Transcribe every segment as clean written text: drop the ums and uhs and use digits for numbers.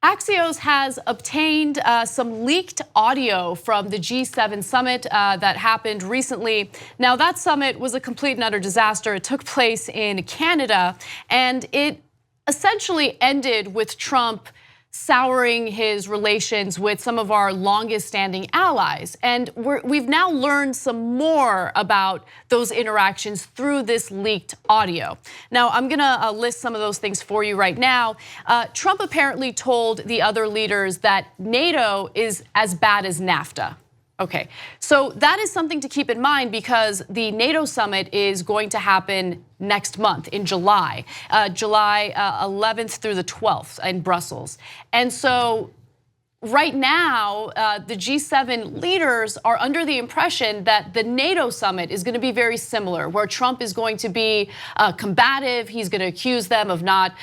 Axios has obtained some leaked audio from the G7 summit that happened recently. Now, that summit was a complete and utter disaster. It took place in Canada, and it essentially ended with Trump souring his relations with some of our longest standing allies. And we've now learned some more about those interactions through this leaked audio. Now, I'm gonna list some of those things for you right now. Trump apparently told the other leaders that NATO is as bad as NAFTA. Okay, so that is something to keep in mind because the NATO summit is going to happen next month in July, July 11th through the 12th in Brussels. And so right now, the G7 leaders are under the impression that the NATO summit is gonna be very similar, where Trump is going to be combative. He's gonna accuse them of not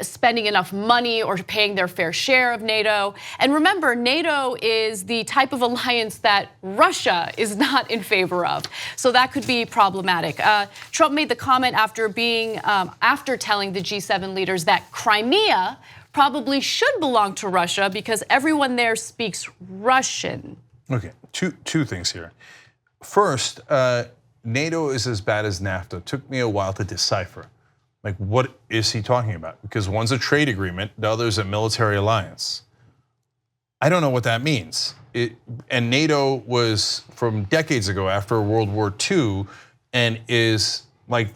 spending enough money or paying their fair share of NATO. And remember, NATO is the type of alliance that Russia is not in favor of. So that could be problematic. Trump made the comment after telling the G7 leaders that Crimea probably should belong to Russia because everyone there speaks Russian. Okay, two things here. First, NATO is as bad as NAFTA. It took me a while to decipher. Like, what is he talking about? Because one's a trade agreement, the other is a military alliance. I don't know what that means. And NATO was from decades ago after World War II and is like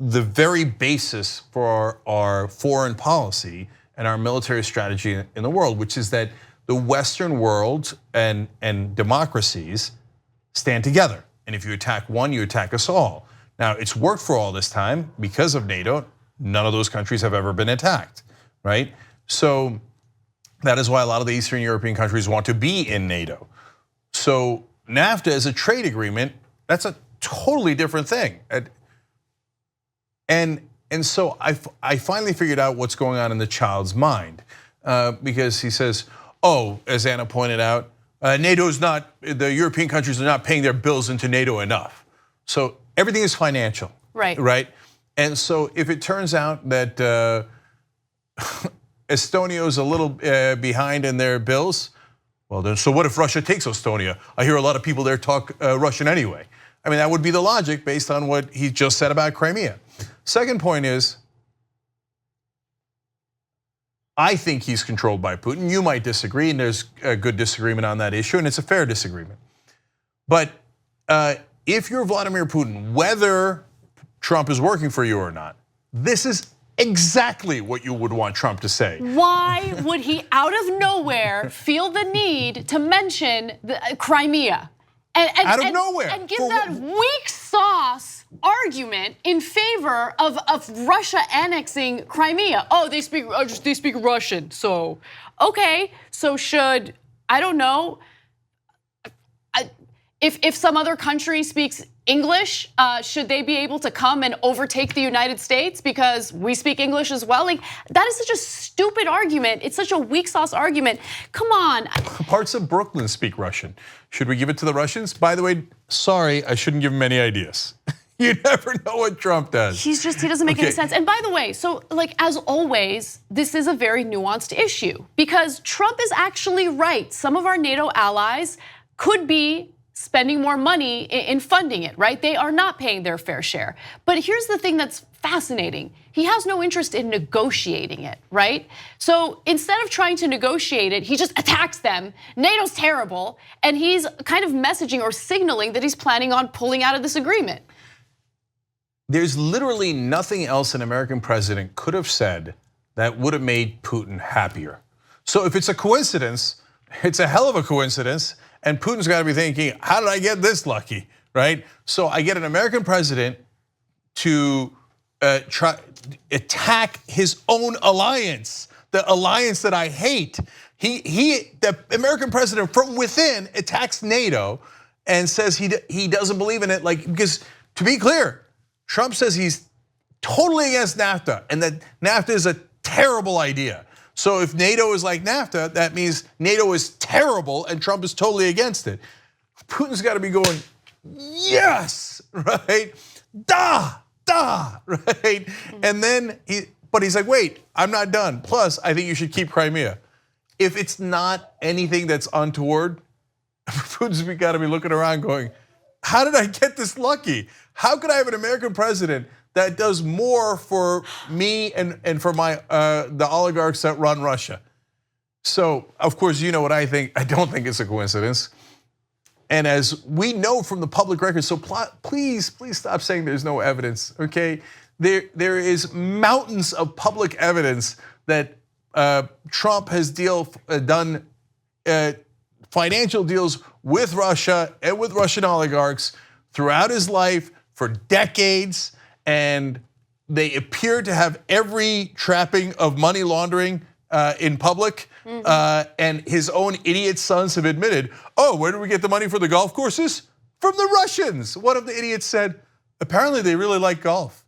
the very basis for our foreign policy and our military strategy in the world, which is that the Western world and democracies stand together. And if you attack one, you attack us all. Now, it's worked for all this time because of NATO. None of those countries have ever been attacked, right? So that is why a lot of the Eastern European countries want to be in NATO. So NAFTA is a trade agreement. That's a totally different thing. And so I finally figured out what's going on in the child's mind because he says, oh, as Anna pointed out, NATO's not, the European countries are not paying their bills into NATO enough. So everything is financial, right? And so if it turns out that Estonia is a little behind in their bills, well then, so what if Russia takes Estonia? I hear a lot of people there talk Russian anyway. I mean, that would be the logic based on what he just said about Crimea. Second point is, I think he's controlled by Putin. You might disagree, and there's a good disagreement on that issue, and it's a fair disagreement. But if you're Vladimir Putin, whether Trump is working for you or not, this is exactly what you would want Trump to say. Why would he, out of nowhere, feel the need to mention Crimea? Out of nowhere. And give that weak sauce argument in favor of Russia annexing Crimea. Oh, they speak Russian, so okay. So should, I don't know, if some other country speaks English, should they be able to come and overtake the United States because we speak English as well? Like, that is such a stupid argument. It's such a weak sauce argument. Come on. Parts of Brooklyn speak Russian. Should we give it to the Russians? By the way, sorry, I shouldn't give him any ideas. You never know what Trump does. He doesn't make any sense. And by the way, so like as always, this is a very nuanced issue because Trump is actually right. Some of our NATO allies could be spending more money in funding it, right? They are not paying their fair share. But here's the thing that's fascinating. He has no interest in negotiating it, right? So instead of trying to negotiate it, he just attacks them. NATO's terrible, and he's kind of messaging or signaling that he's planning on pulling out of this agreement. There's literally nothing else an American president could have said that would have made Putin happier. So if it's a coincidence, it's a hell of a coincidence. And Putin's got to be thinking, how did I get this lucky, right? So I get an American president to try attack his own alliance, the alliance that I hate. The American president from within attacks NATO and says he doesn't believe in it. Like, because to be clear, Trump says he's totally against NAFTA and that NAFTA is a terrible idea. So if NATO is like NAFTA, that means NATO is terrible and Trump is totally against it. Putin's got to be going, yes, right? Right? And then But he's like, wait, I'm not done. Plus, I think you should keep Crimea. If it's not anything that's untoward, Putin's got to be looking around going, how did I get this lucky? How could I have an American president that does more for me and for the oligarchs that run Russia? So, of course, you know what I think. I don't think it's a coincidence. And as we know from the public record, so please stop saying there's no evidence, okay? There is mountains of public evidence that Trump has done financial deals with Russia and with Russian oligarchs throughout his life for decades, and they appear to have every trapping of money laundering in public. And his own idiot sons have admitted, oh, where do we get the money for the golf courses? From the Russians. One of the idiots said, apparently they really like golf.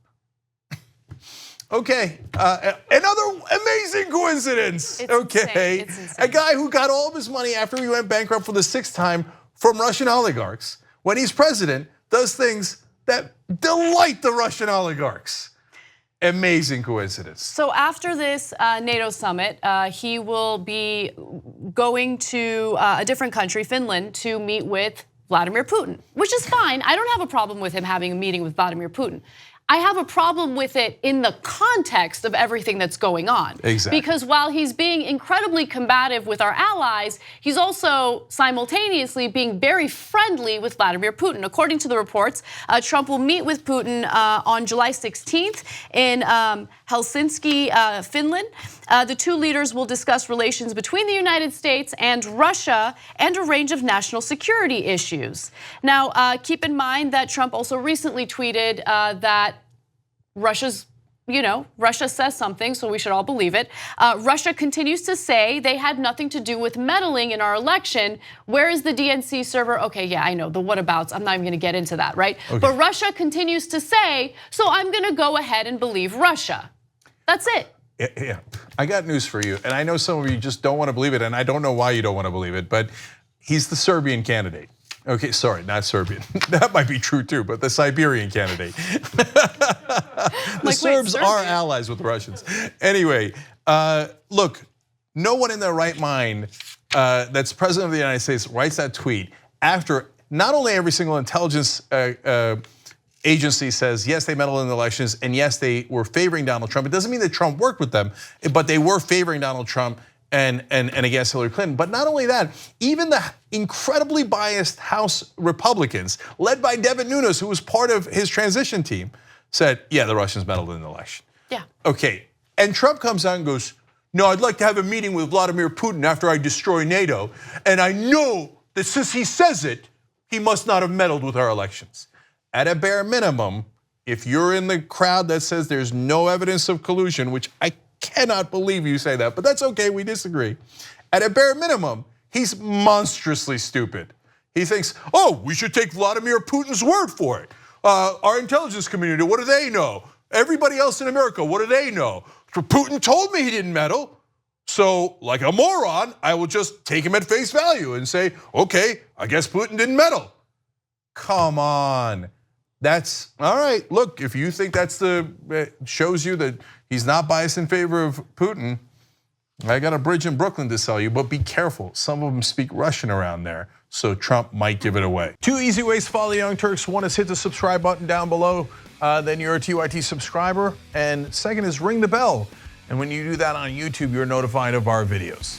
Okay, another amazing coincidence. It's okay, insane. A guy who got all of his money after he went bankrupt for the 6th time from Russian oligarchs, when he's president, does things that delight the Russian oligarchs. Amazing coincidence. So after this NATO summit, he will be going to a different country, Finland, to meet with Vladimir Putin, which is fine. I don't have a problem with him having a meeting with Vladimir Putin. I have a problem with it in the context of everything that's going on. Exactly. Because while he's being incredibly combative with our allies, he's also simultaneously being very friendly with Vladimir Putin. According to the reports, Trump will meet with Putin on July 16th in Helsinki, Finland. The two leaders will discuss relations between the United States and Russia and a range of national security issues. Now, keep in mind that Trump also recently tweeted that Russia says something, so we should all believe it. Russia continues to say they had nothing to do with meddling in our election. Where is the DNC server? Okay, yeah, I know, the whatabouts. I'm not even gonna get into that, right? Okay. But Russia continues to say, so I'm gonna go ahead and believe Russia. That's it. Yeah, I got news for you. And I know some of you just don't wanna believe it, and I don't know why you don't wanna believe it, but he's the Serbian candidate. Okay, sorry, not Serbian. That might be true too, but the Siberian candidate. The Serbs are allies with the Russians. Anyway, look, no one in their right mind that's president of the United States writes that tweet after not only every single intelligence agency says, yes, they meddled in the elections, and yes, they were favoring Donald Trump. It doesn't mean that Trump worked with them, but they were favoring Donald Trump and against Hillary Clinton. But not only that, even the incredibly biased House Republicans, led by Devin Nunes, who was part of his transition team, said, yeah, the Russians meddled in the election. Yeah. Okay, and Trump comes out and goes, no, I'd like to have a meeting with Vladimir Putin after I destroy NATO, and I know that since he says it, he must not have meddled with our elections. At a bare minimum, if you're in the crowd that says there's no evidence of collusion, which I cannot believe you say that, but that's okay, we disagree. At a bare minimum, he's monstrously stupid. He thinks, oh, we should take Vladimir Putin's word for it. Our intelligence community, what do they know? Everybody else in America, what do they know? Putin told me he didn't meddle. So like a moron, I will just take him at face value and say, okay, I guess Putin didn't meddle. Come on. That's all right. Look, if you think that's shows you that he's not biased in favor of Putin, I got a bridge in Brooklyn to sell you, but be careful. Some of them speak Russian around there, so Trump might give it away. 2 easy ways to follow the Young Turks. One is hit the subscribe button down below, then you're a TYT subscriber. And second is ring the bell. And when you do that on YouTube, you're notified of our videos.